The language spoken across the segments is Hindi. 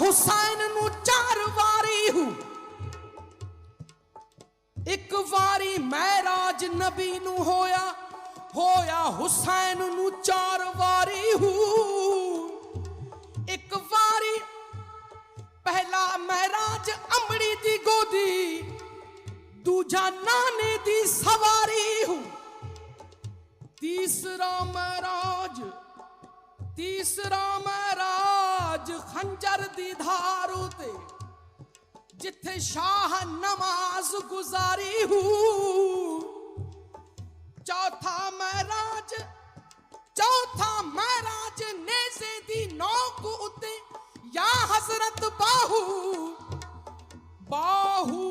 हुसैन नू 4 वारी हूं, एक वारी महराज नबी नू होया, होया हुसैन नू 4 वारी हूं। एक वारी पहला महराज अमड़ी दी गोदी, दूजा नाने दी सवारी हूं। तीसरा महराज खंजर दी धार उते, जिथे शाह नमाज गुजारी हूं। चौथा महराज नेज़े दी नोक उते, या हजरत बाहू बाहू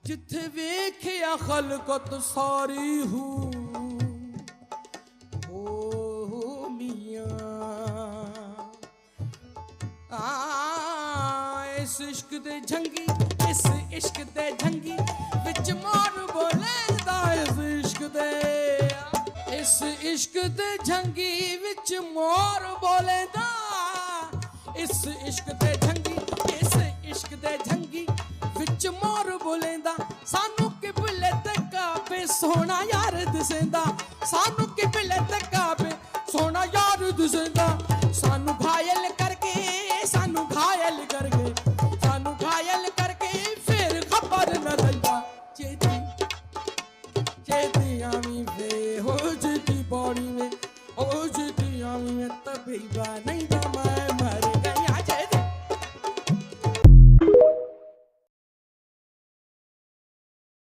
जिथे वेख्या खलकत सारी हूं। ओ मियां इस इश्क दे झंगी, इस इश्क दे झंगी विच मोर बोलेंदा, इस इश्क दे झंगी विच मोर बोलेंदा, इस इश्क दे झंगी, इस इश्क दे झंगी विच मोर बोलेंदा। सानू किबले ते काबे सोना यार दिसेंदा, सानू किबले ते काबे सोना यार दिसेंदा। सानू घायल करके, सानू घायल करके, सानू घायल करके फिर खबर न लैंदा।